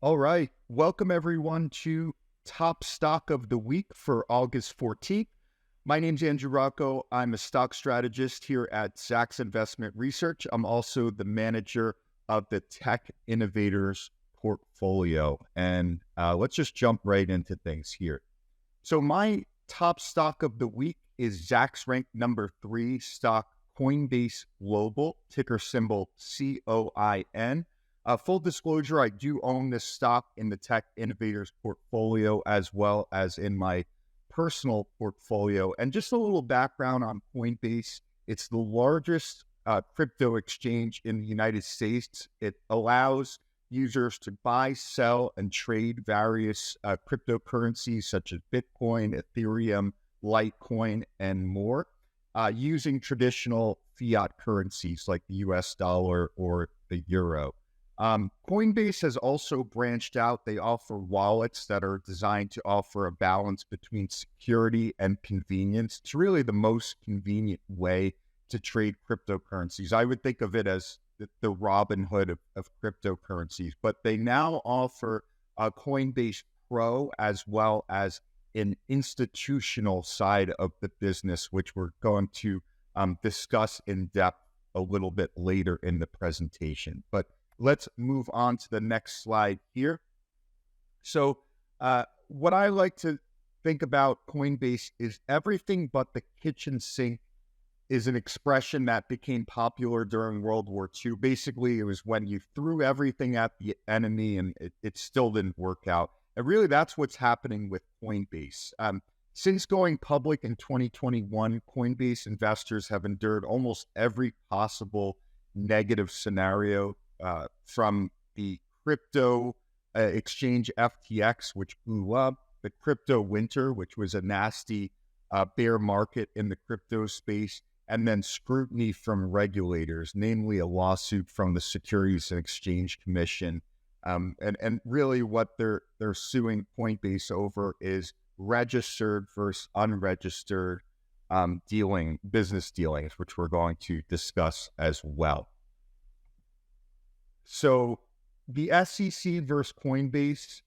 All right. Welcome everyone to Top Stock of the Week for August 14th. My name's Andrew Rocco. I'm a stock strategist here at Zacks Investment Research. I'm also the manager of the Tech Innovators portfolio. And let's just jump right into things here. So my top stock of the week is Zacks ranked number 3 stock Coinbase Global, ticker symbol COIN. Full disclosure, I do own this stock in the Tech Innovators portfolio as well as in my personal portfolio. And just a little background on Coinbase. It's the largest crypto exchange in the United States. It allows users to buy, sell, and trade various cryptocurrencies such as Bitcoin, Ethereum, Litecoin, and more using traditional fiat currencies like the US dollar or the euro. Coinbase has also branched out. They offer wallets that are designed to offer a balance between security and convenience. It's really the most convenient way to trade cryptocurrencies. I would think of it as the Robin Hood of cryptocurrencies, but they now offer a Coinbase Pro as well as an institutional side of the business, which we're going to discuss in depth a little bit later in the presentation. But let's move on to the next slide here. So what I like to think about Coinbase is everything but the kitchen sink is an expression that became popular during World War II. Basically, it was when you threw everything at the enemy and it still didn't work out. And really, that's what's happening with Coinbase. Since going public in 2021, Coinbase investors have endured almost every possible negative scenario, from the crypto exchange FTX, which blew up, the crypto winter, which was a nasty bear market in the crypto space, and then scrutiny from regulators, namely a lawsuit from the Securities and Exchange Commission. And really what they're suing Coinbase over is registered versus unregistered business dealings, which we're going to discuss as well. So the SEC versus Coinbase.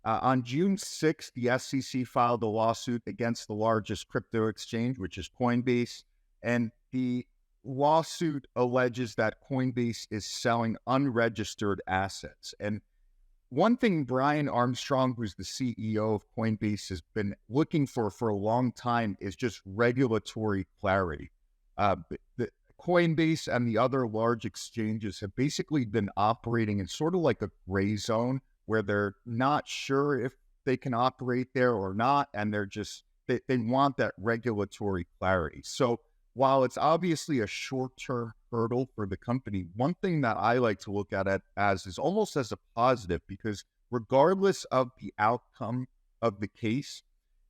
On June 6th, the SEC filed a lawsuit against the largest crypto exchange, which is Coinbase. And the lawsuit alleges that Coinbase is selling unregistered assets. And one thing Brian Armstrong, who's the CEO of Coinbase, has been looking for a long time is just regulatory clarity. The Coinbase and the other large exchanges have basically been operating in sort of like a gray zone where they're not sure if they can operate there or not, and they want that regulatory clarity. So while it's obviously a short-term hurdle for the company, one thing that I like to look at it as is almost as a positive, because regardless of the outcome of the case,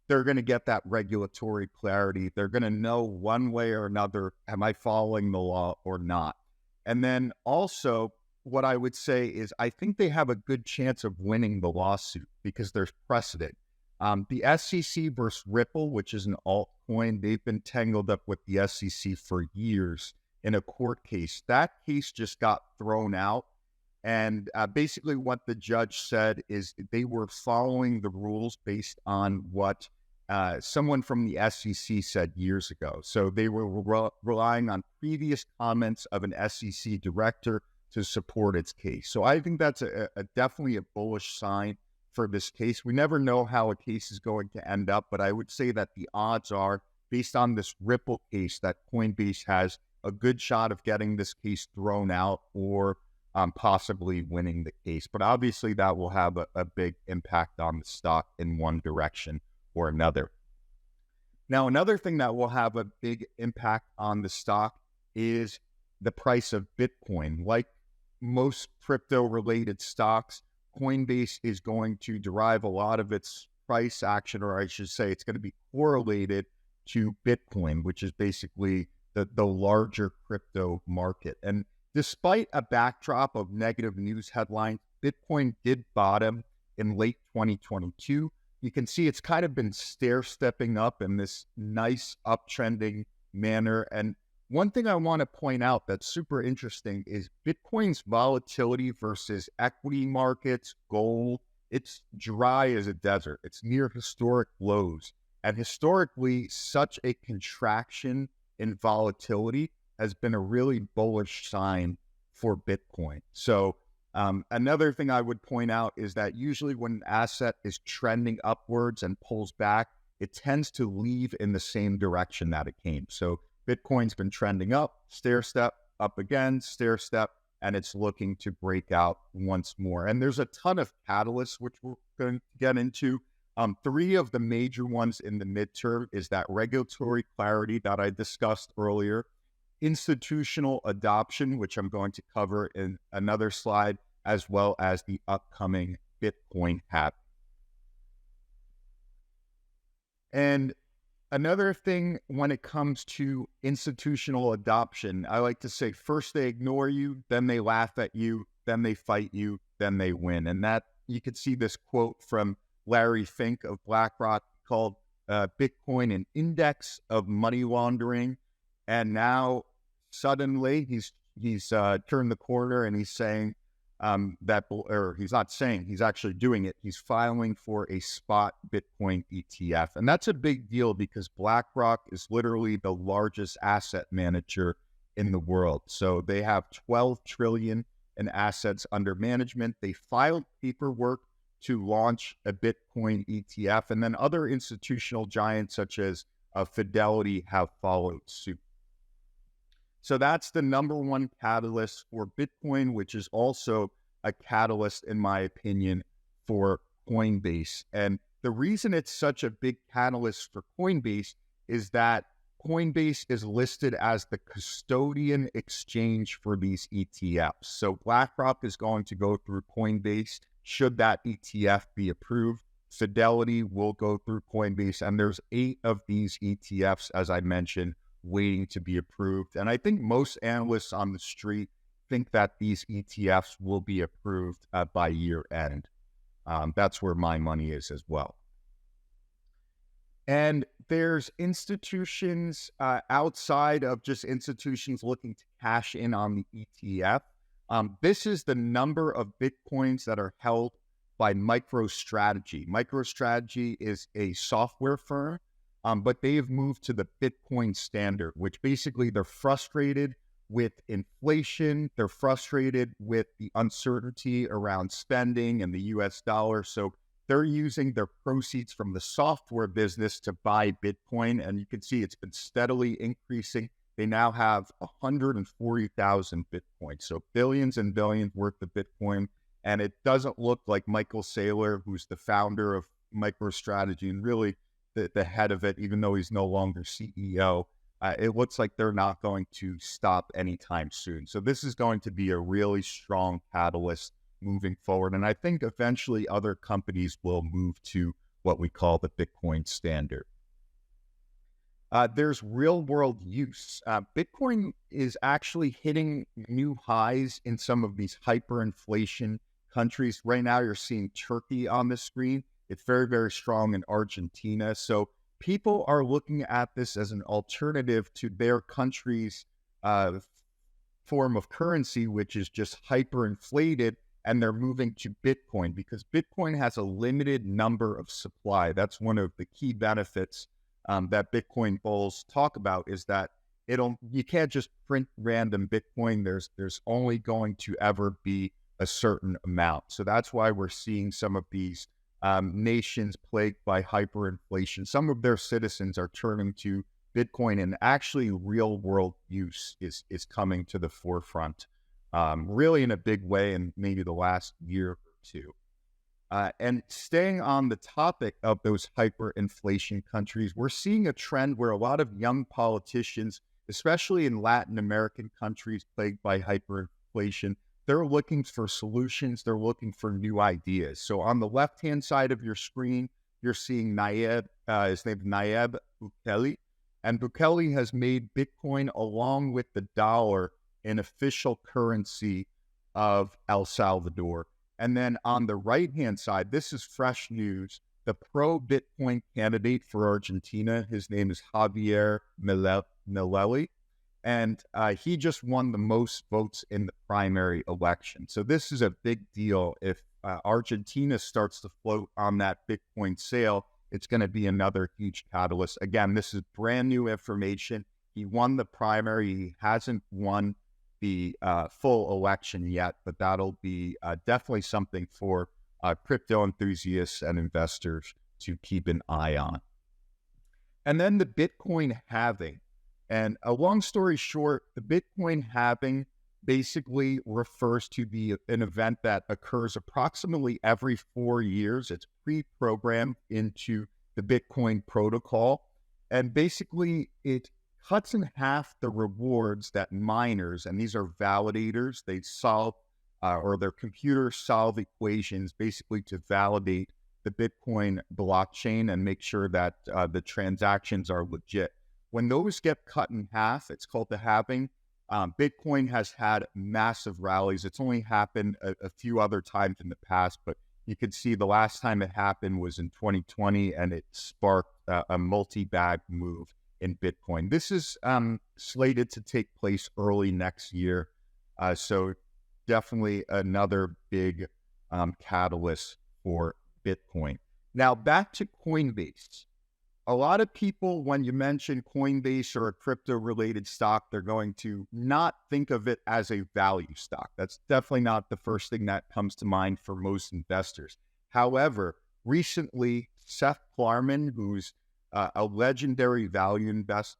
they're going to get that regulatory clarity. They're going to know one way or another, am I following the law or not? And then also, what I would say is I think they have a good chance of winning the lawsuit because there's precedent. The SEC versus Ripple, which is an altcoin, they've been tangled up with the SEC for years in a court case. That case just got thrown out. And basically what the judge said is they were following the rules based on what someone from the SEC said years ago. So they were relying on previous comments of an SEC director to support its case. So I think that's definitely a bullish sign for this case. We never know how a case is going to end up, but I would say that the odds are, based on this Ripple case, that Coinbase has a good shot of getting this case thrown out or possibly winning the case. But obviously that will have a big impact on the stock in one direction or another. Now, another thing that will have a big impact on the stock is the price of Bitcoin. Like most crypto-related stocks, Coinbase is going to derive a lot of its price action, or I should say it's going to be correlated to Bitcoin, which is basically the larger crypto market. And despite a backdrop of negative news headlines, Bitcoin did bottom in late 2022. You can see it's kind of been stair-stepping up in this nice uptrending manner. And One thing I want to point out that's super interesting is Bitcoin's volatility versus equity markets, gold. It's dry as a desert. It's near historic lows. And historically, such a contraction in volatility has been a really bullish sign for Bitcoin. So another thing I would point out is that usually when an asset is trending upwards and pulls back, it tends to leave in the same direction that it came. So Bitcoin's been trending up, stair step, up again, stair step, and it's looking to break out once more. And there's a ton of catalysts, which we're going to get into. Three of the major ones in the midterm is that regulatory clarity that I discussed earlier, institutional adoption, which I'm going to cover in another slide, as well as the upcoming Bitcoin halving. And another thing when it comes to institutional adoption, I like to say first they ignore you, then they laugh at you, then they fight you, then they win. And that you could see this quote from Larry Fink of BlackRock called Bitcoin an index of money laundering. And now suddenly he's turned the corner and he's saying he's not saying, he's actually doing it. He's filing for a spot Bitcoin ETF. And that's a big deal because BlackRock is literally the largest asset manager in the world. So they have 12 trillion in assets under management. They filed paperwork to launch a Bitcoin ETF, and then other institutional giants such as Fidelity have followed suit. So that's the number one catalyst for Bitcoin, which is also a catalyst, in my opinion, for Coinbase. And the reason it's such a big catalyst for Coinbase is that Coinbase is listed as the custodian exchange for these ETFs. So BlackRock is going to go through Coinbase should that ETF be approved. Fidelity will go through Coinbase, and there's 8 of these ETFs, as I mentioned, waiting to be approved. And I think most analysts on the street think that these ETFs will be approved by year end. That's where my money is as well. And there's institutions outside of just institutions looking to cash in on the ETF. This is the number of Bitcoins that are held by MicroStrategy. MicroStrategy is a software firm, but they have moved to the Bitcoin standard, which basically they're frustrated with inflation. They're frustrated with the uncertainty around spending and the US dollar. So they're using their proceeds from the software business to buy Bitcoin. And you can see it's been steadily increasing. They now have 140,000 Bitcoin. So billions and billions worth of Bitcoin. And it doesn't look like Michael Saylor, who's the founder of MicroStrategy and really the head of it, even though he's no longer CEO, it looks like they're not going to stop anytime soon. So this is going to be a really strong catalyst moving forward. And I think eventually other companies will move to what we call the Bitcoin standard. There's real world use. Bitcoin is actually hitting new highs in some of these hyperinflation countries. Right now, you're seeing Turkey on the screen. It's very, very strong in Argentina. So people are looking at this as an alternative to their country's form of currency, which is just hyperinflated, and they're moving to Bitcoin because Bitcoin has a limited number of supply. That's one of the key benefits that Bitcoin bulls talk about, is that you can't just print random Bitcoin. There's only going to ever be a certain amount. So that's why we're seeing some of these nations plagued by hyperinflation. Some of their citizens are turning to Bitcoin, and actually real world use is coming to the forefront, really in a big way in maybe the last year or two. And staying on the topic of those hyperinflation countries, we're seeing a trend where a lot of young politicians, especially in Latin American countries plagued by hyperinflation, they're looking for solutions. They're looking for new ideas. So on the left-hand side of your screen, you're seeing Nayib, his name is Nayib Bukele. And Bukele has made Bitcoin, along with the dollar, an official currency of El Salvador. And then on the right-hand side, this is fresh news. The pro-Bitcoin candidate for Argentina, his name is Javier Milei. and he just won the most votes in the primary election. So this is a big deal. If Argentina starts to float on that Bitcoin sale, it's going to be another huge catalyst. Again, this is brand new information. He won the primary. He hasn't won the full election yet, but that'll be definitely something for crypto enthusiasts and investors to keep an eye on. And then the Bitcoin halving. And a long story short, the Bitcoin halving basically refers to an event that occurs approximately every 4 years. It's pre-programmed into the Bitcoin protocol. And basically, it cuts in half the rewards that miners, and these are validators, they solve, or their computers solve equations basically to validate the Bitcoin blockchain and make sure that the transactions are legit. When those get cut in half, it's called the halving. Bitcoin has had massive rallies. It's only happened a few other times in the past, but you could see the last time it happened was in 2020, and it sparked a multi-bag move in Bitcoin. This is slated to take place early next year. So definitely another big catalyst for Bitcoin. Now back to Coinbase. A lot of people, when you mention Coinbase or a crypto-related stock, they're going to not think of it as a value stock. That's definitely not the first thing that comes to mind for most investors. However, recently, Seth Klarman, who's a legendary value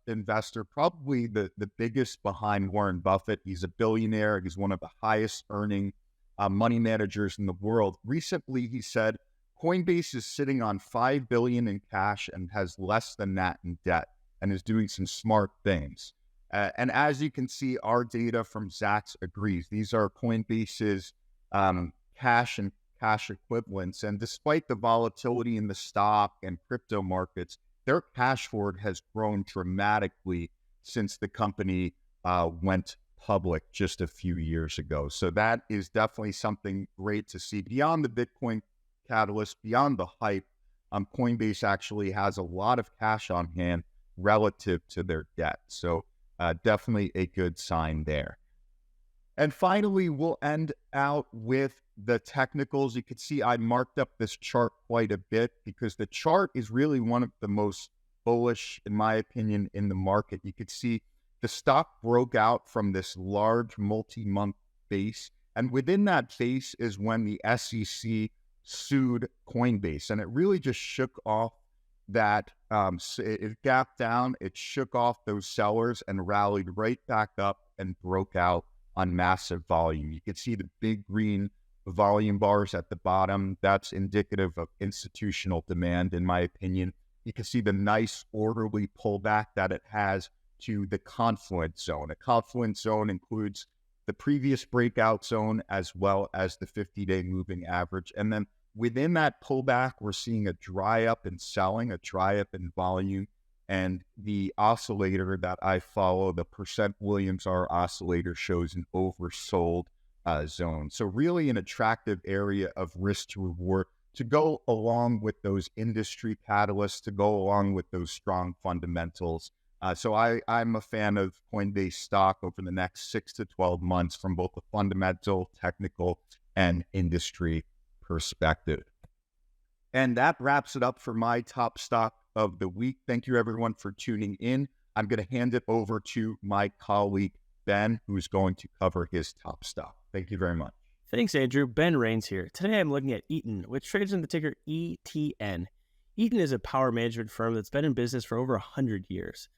investor, probably the biggest behind Warren Buffett. He's a billionaire. He's one of the highest earning money managers in the world. Recently, he said, Coinbase is sitting on $5 billion in cash and has less than that in debt and is doing some smart things. And as you can see, our data from Zacks agrees. These are Coinbase's cash and cash equivalents. And despite the volatility in the stock and crypto markets, their cash hoard has grown dramatically since the company went public just a few years ago. So that is definitely something great to see. Beyond the Bitcoin catalyst, beyond the hype, Coinbase actually has a lot of cash on hand relative to their debt. So definitely a good sign there. And finally, we'll end out with the technicals. You can see I marked up this chart quite a bit because the chart is really one of the most bullish, in my opinion, in the market. You could see the stock broke out from this large multi-month base. And within that base is when the SEC sued Coinbase. And it really just shook off that, it gapped down, it shook off those sellers and rallied right back up and broke out on massive volume. You can see the big green volume bars at the bottom. That's indicative of institutional demand, in my opinion. You can see the nice orderly pullback that it has to the confluence zone. A confluence zone includes the previous breakout zone as well as the 50-day moving average. And then within that pullback, we're seeing a dry up in selling, a dry up in volume. And the oscillator that I follow, the percent Williams R oscillator, shows an oversold zone. So really an attractive area of risk to reward to go along with those industry catalysts, to go along with those strong fundamentals. So I'm a fan of Coinbase stock over the next 6 to 12 months from both a fundamental, technical, and industry perspective. And that wraps it up for my top stock of the week. Thank you, everyone, for tuning in. I'm going to hand it over to my colleague, Ben, who's going to cover his top stock. Thank you very much. Thanks, Andrew. Ben Rains here. Today, I'm looking at Eaton, which trades in the ticker ETN. Eaton is a power management firm that's been in business for over 100 years.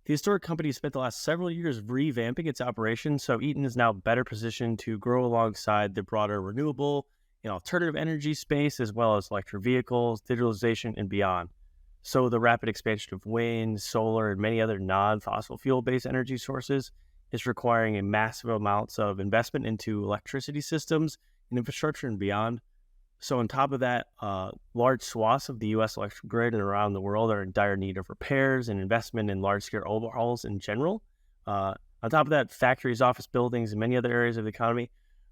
The historic company spent the last several years revamping its operations, so Eaton is now better positioned to grow alongside the broader renewable and alternative energy space, as well as electric vehicles, digitalization, and beyond. So the rapid expansion of wind, solar, and many other non-fossil fuel-based energy sources is requiring a massive amounts of investment into electricity systems and infrastructure and beyond. So on top of that, large swaths of the U.S. electric grid and around the world are in dire need of repairs and investment in large-scale overhauls in general. On top of that, factories, office buildings, and many other areas of the economy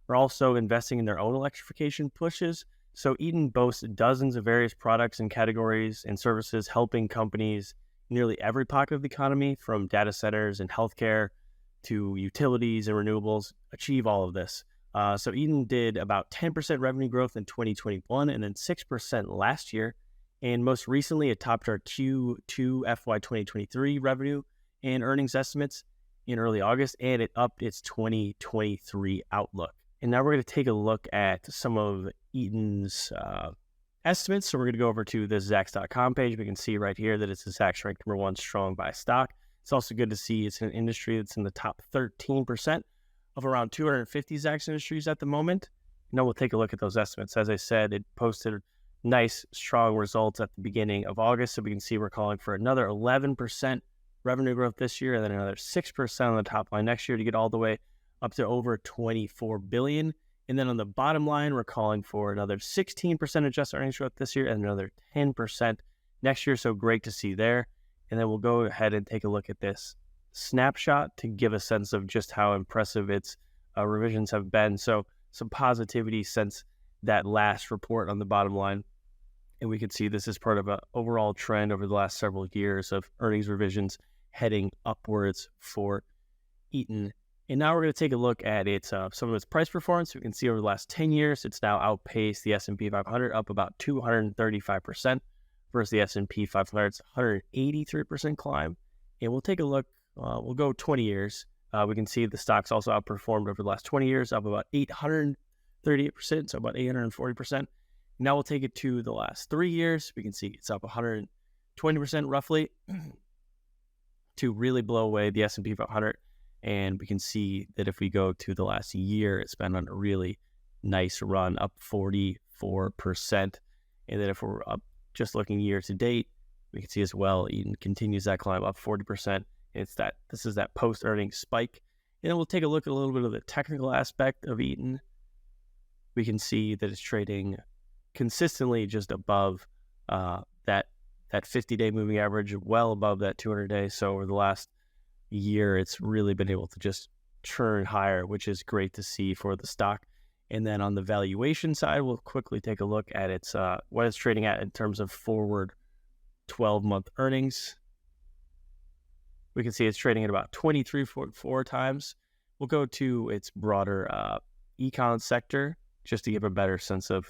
are also investing in their own electrification pushes. So Eaton boasts dozens of various products and categories and services helping companies in nearly every pocket of the economy, from data centers and healthcare to utilities and renewables achieve all of this. So Eaton did about 10% revenue growth in 2021 and then 6% last year. And most recently, it topped our Q2 FY 2023 revenue and earnings estimates in early August, and it upped its 2023 outlook. And now we're going to take a look at some of Eaton's estimates. So we're going to go over to the Zacks.com page. We can see right here that it's a Zacks ranked number 1 strong buy stock. It's also good to see it's an industry that's in the top 13% of around 250 Zacks industries at the moment. Now we'll take a look at those estimates. As I said, it posted nice, strong results at the beginning of August. So we can see we're calling for another 11% revenue growth this year and then another 6% on the top line next year to get all the way up to over $24 billion. And then on the bottom line, we're calling for another 16% adjusted earnings growth this year and another 10% next year. So great to see there. And then we'll go ahead and take a look at this snapshot to give a sense of just how impressive its revisions have been. So some positivity since that last report on the bottom line. And we can see this is part of an overall trend over the last several years of earnings revisions heading upwards for Eaton. And now we're going to take a look at its some of its price performance. We can see over the last 10 years, it's now outpaced the S&P 500 up about 235% versus the S&P 500's 183% climb. And we'll take a look. We'll go 20 years. We can see the stock's also outperformed over the last 20 years, up about 838%, so about 840%. Now we'll take it to the last 3 years. We can see it's up 120% roughly to really blow away the S&P 500. And we can see that if we go to the last year, it's been on a really nice run, up 44%. And then if we're up just looking year to date, we can see as well, Eaton continues that climb up 40%. This is that post-earnings spike. And then we'll take a look at a little bit of the technical aspect of Eaton. We can see that it's trading consistently just above that 50-day moving average, well above that 200-day. So over the last year, it's really been able to just churn higher, which is great to see for the stock. And then on the valuation side, we'll quickly take a look at its what it's trading at in terms of forward 12-month earnings. We can see it's trading at about 23.4 times. We'll go to its broader econ sector just to give a better sense of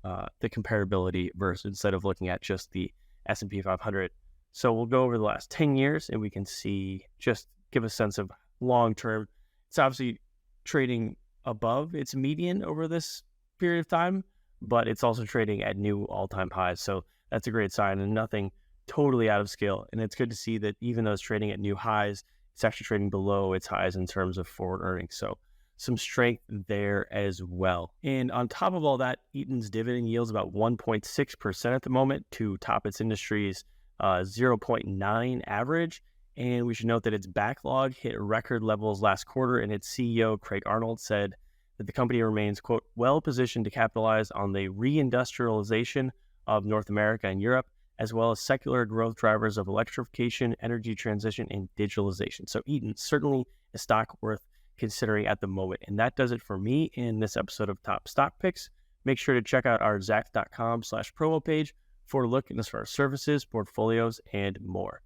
the comparability versus instead of looking at just the S&P 500. So we'll go over the last 10 years and we can see, just give a sense of long-term. It's obviously trading above its median over this period of time, but it's also trading at new all-time highs. So that's a great sign and nothing totally out of scale. And it's good to see that even though it's trading at new highs, it's actually trading below its highs in terms of forward earnings. So some strength there as well. And on top of all that, Eaton's dividend yields about 1.6% at the moment to top its industry's 0.9 average. And we should note that its backlog hit record levels last quarter, and its CEO, Craig Arnold, said that the company remains, quote, well-positioned to capitalize on the reindustrialization of North America and Europe, as well as secular growth drivers of electrification, energy transition, and digitalization. So Eaton, certainly a stock worth considering at the moment. And that does it for me in this episode of Top Stock Picks. Make sure to check out our Zacks.com/promo page for a look into our services, portfolios, and more.